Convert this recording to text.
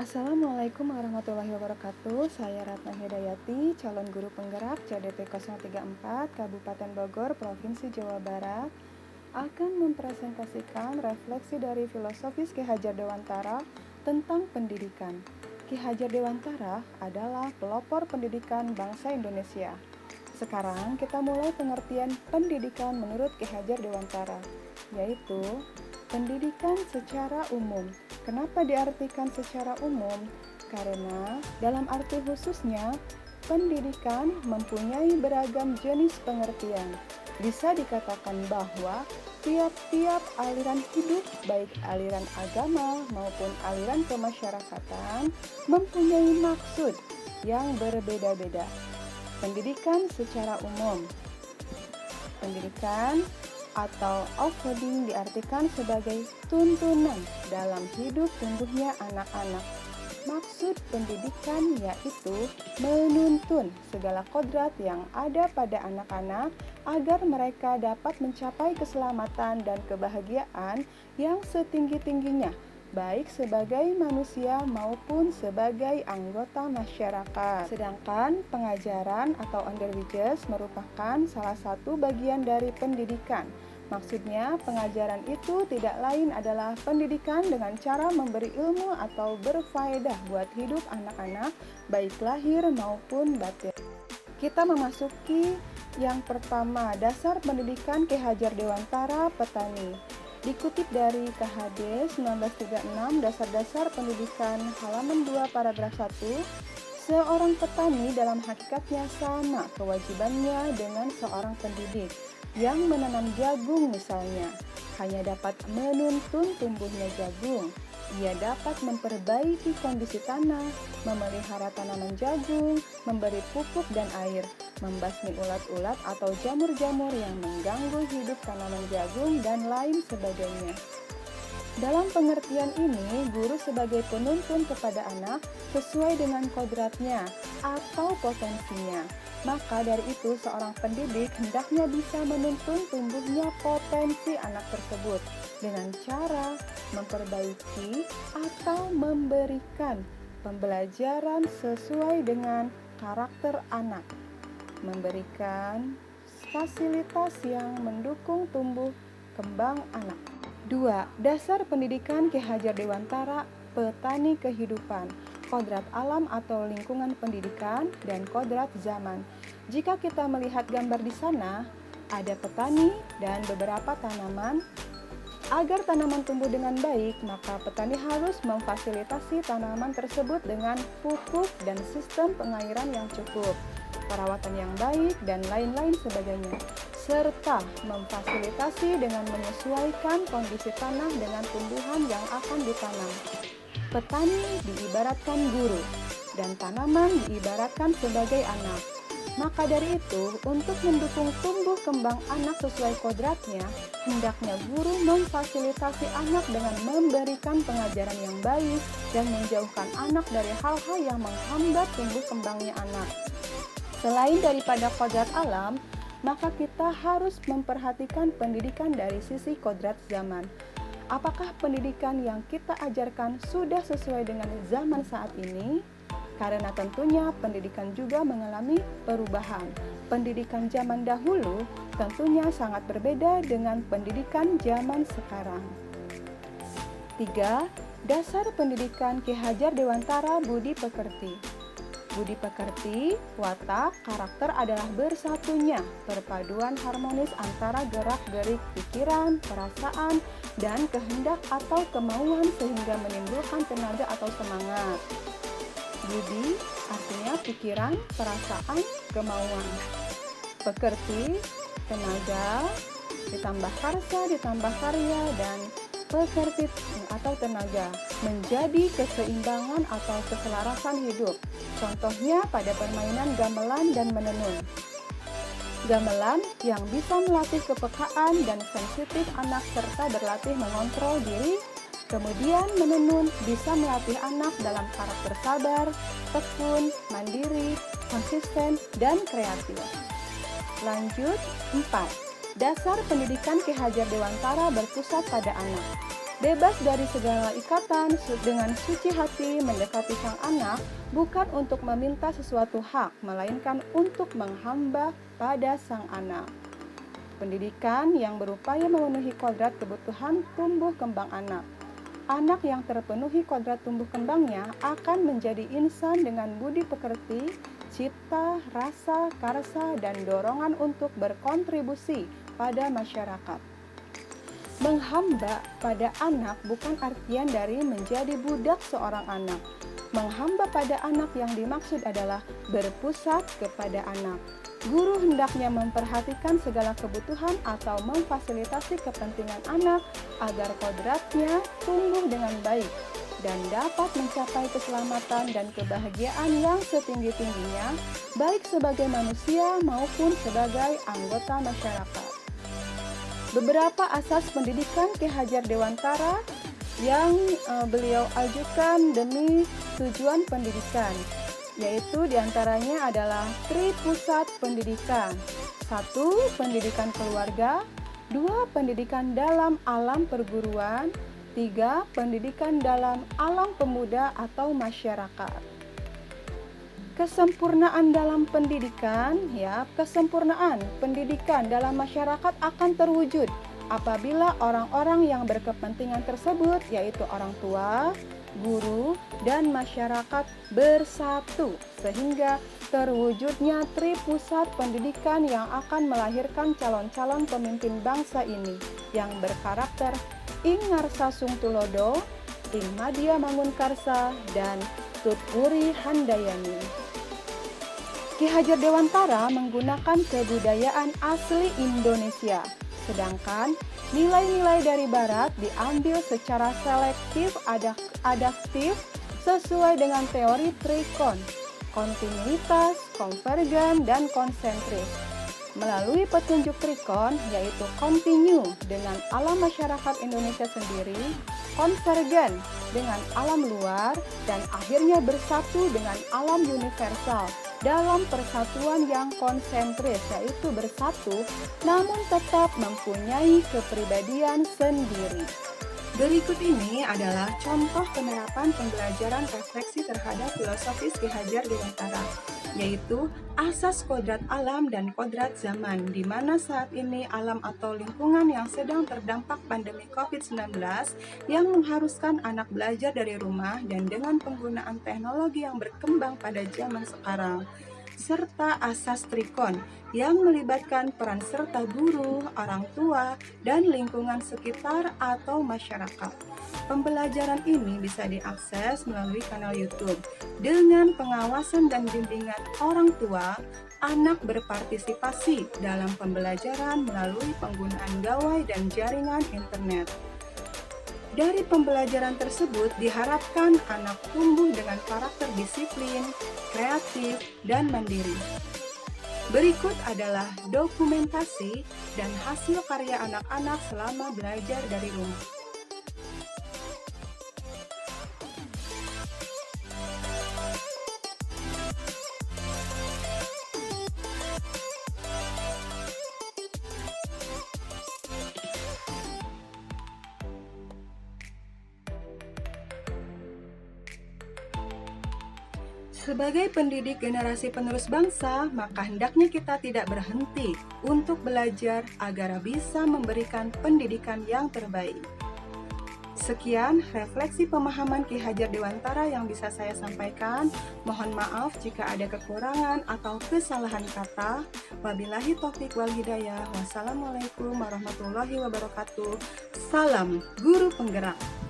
Assalamualaikum warahmatullahi wabarakatuh. Saya Ratna Hidayati, calon guru penggerak CDP 034 Kabupaten Bogor, Provinsi Jawa Barat, akan mempresentasikan refleksi dari filosofis Ki Hajar Dewantara tentang pendidikan. Ki Hajar Dewantara adalah pelopor pendidikan bangsa Indonesia. Sekarang kita mulai pengertian pendidikan menurut Ki Hajar Dewantara, yaitu pendidikan secara umum. Kenapa diartikan secara umum? Karena dalam arti khususnya, pendidikan mempunyai beragam jenis pengertian. Bisa dikatakan bahwa tiap-tiap aliran hidup, baik aliran agama maupun aliran kemasyarakatan, mempunyai maksud yang berbeda-beda. Pendidikan secara umum. Pendidikan atau offloading diartikan sebagai tuntunan dalam hidup tumbuhnya anak-anak. Maksud pendidikan yaitu menuntun segala kodrat yang ada pada anak-anak agar mereka dapat mencapai keselamatan dan kebahagiaan yang setinggi-tingginya, baik sebagai manusia maupun sebagai anggota masyarakat. Sedangkan pengajaran atau underwijs merupakan salah satu bagian dari pendidikan. Maksudnya, pengajaran itu tidak lain adalah pendidikan dengan cara memberi ilmu atau berfaedah buat hidup anak-anak, baik lahir maupun batin. Kita memasuki yang pertama, dasar pendidikan Ki Hajar Dewantara Petani. Dikutip dari KHD 1936, Dasar-Dasar Pendidikan halaman 2 paragraf 1, seorang petani dalam hakikatnya sama kewajibannya dengan seorang pendidik yang menanam jagung misalnya, hanya dapat menuntun tumbuhnya jagung. Ia dapat memperbaiki kondisi tanah, memelihara tanaman jagung, memberi pupuk dan air, membasmi ulat-ulat atau jamur-jamur yang mengganggu hidup tanaman jagung, dan lain sebagainya. Dalam pengertian ini, guru sebagai penuntun kepada anak sesuai dengan kodratnya atau potensinya. Maka dari itu, seorang pendidik hendaknya bisa menuntun tumbuhnya potensi anak tersebut dengan cara memperbaiki atau memberikan pembelajaran sesuai dengan karakter anak, memberikan fasilitas yang mendukung tumbuh kembang anak. 2. Dasar pendidikan Ki Hajar Dewantara Petani Kehidupan, kodrat alam atau lingkungan pendidikan, dan kodrat zaman. Jika kita melihat gambar di sana, ada petani dan beberapa tanaman. Agar tanaman tumbuh dengan baik, maka petani harus memfasilitasi tanaman tersebut dengan pupuk dan sistem pengairan yang cukup, perawatan yang baik, dan lain-lain sebagainya, serta memfasilitasi dengan menyesuaikan kondisi tanah dengan tumbuhan yang akan ditanam. Petani diibaratkan guru, dan tanaman diibaratkan sebagai anak. Maka dari itu, untuk mendukung tumbuh kembang anak sesuai kodratnya, hendaknya guru memfasilitasi anak dengan memberikan pengajaran yang baik dan menjauhkan anak dari hal-hal yang menghambat tumbuh kembangnya anak. Selain daripada kodrat alam, maka kita harus memperhatikan pendidikan dari sisi kodrat zaman. Apakah pendidikan yang kita ajarkan sudah sesuai dengan zaman saat ini? Karena tentunya pendidikan juga mengalami perubahan. Pendidikan zaman dahulu tentunya sangat berbeda dengan pendidikan zaman sekarang. 3. Dasar pendidikan Ki Hajar Dewantara Budi Pekerti. Budi pekerti, watak, karakter adalah bersatunya perpaduan harmonis antara gerak-gerik pikiran, perasaan, dan kehendak atau kemauan sehingga menimbulkan tenaga atau semangat. Budi artinya pikiran, perasaan, kemauan. Pekerti, tenaga, ditambah karsa, ditambah karya, dan pekerti atau tenaga menjadi keseimbangan atau keselarasan hidup. Contohnya pada permainan gamelan dan menenun. Gamelan yang bisa melatih kepekaan dan sensitif anak serta berlatih mengontrol diri. Kemudian menenun bisa melatih anak dalam karakter sabar, tekun, mandiri, konsisten, dan kreatif. Lanjut, 4. Dasar pendidikan Ki Hajar Dewantara berpusat pada anak. bebas dari segala ikatan dengan suci hati mendekati sang anak, bukan untuk meminta sesuatu hak, melainkan untuk menghamba pada sang anak. Pendidikan yang berupaya memenuhi kodrat kebutuhan tumbuh kembang anak. Anak yang terpenuhi kodrat tumbuh kembangnya akan menjadi insan dengan budi pekerti, cipta, rasa, karsa, dan dorongan untuk berkontribusi pada masyarakat. Menghamba pada anak bukan artian dari menjadi budak seorang anak. Menghamba pada anak yang dimaksud adalah berpusat kepada anak. Guru hendaknya memperhatikan segala kebutuhan atau memfasilitasi kepentingan anak agar kodratnya tumbuh dengan baik dan dapat mencapai keselamatan dan kebahagiaan yang setinggi-tingginya, baik sebagai manusia maupun sebagai anggota masyarakat. Beberapa asas pendidikan Ki Hajar Dewantara yang beliau ajukan demi tujuan pendidikan, yaitu diantaranya adalah Tripusat Pendidikan. 1. Pendidikan keluarga. 2. Pendidikan dalam alam perguruan. 3. Pendidikan dalam alam pemuda atau masyarakat. Kesempurnaan dalam pendidikan, kesempurnaan pendidikan dalam masyarakat akan terwujud apabila orang-orang yang berkepentingan tersebut, yaitu orang tua, guru, dan masyarakat bersatu sehingga terwujudnya Tripusat Pendidikan yang akan melahirkan calon-calon pemimpin bangsa ini yang berkarakter Ing Ngarsasung Tulodo, Ing Madya Mangunkarsa, dan Tutpuri Handayani. Ki Hajar Dewantara menggunakan kebudayaan asli Indonesia, sedangkan nilai-nilai dari Barat diambil secara selektif adaptif sesuai dengan teori trikon, kontinuitas, konvergen, dan konsentris. Melalui petunjuk trikon, yaitu kontinu dengan alam masyarakat Indonesia sendiri, konvergen dengan alam luar, dan akhirnya bersatu dengan alam universal dalam persatuan yang konsentris, yaitu bersatu namun tetap mempunyai kepribadian sendiri. Berikut ini adalah contoh penerapan pembelajaran refleksi terhadap filosofis Ki Hajar Dewantara, yaitu asas kodrat alam dan kodrat zaman, di mana saat ini alam atau lingkungan yang sedang terdampak pandemi COVID-19 yang mengharuskan anak belajar dari rumah dan dengan penggunaan teknologi yang berkembang pada zaman sekarang, serta asas trikon yang melibatkan peran serta guru, orang tua, dan lingkungan sekitar atau masyarakat. Pembelajaran ini bisa diakses melalui kanal YouTube. Dengan pengawasan dan bimbingan orang tua, anak berpartisipasi dalam pembelajaran melalui penggunaan gawai dan jaringan internet. Dari pembelajaran tersebut diharapkan anak tumbuh dengan karakter disiplin, kreatif, dan mandiri. Berikut adalah dokumentasi dan hasil karya anak-anak selama belajar dari rumah. Sebagai pendidik generasi penerus bangsa, maka hendaknya kita tidak berhenti untuk belajar agar bisa memberikan pendidikan yang terbaik. Sekian refleksi pemahaman Ki Hajar Dewantara yang bisa saya sampaikan. Mohon maaf jika ada kekurangan atau kesalahan kata. Wabillahi taufiq wal hidayah. Wassalamualaikum warahmatullahi wabarakatuh. Salam Guru Penggerak.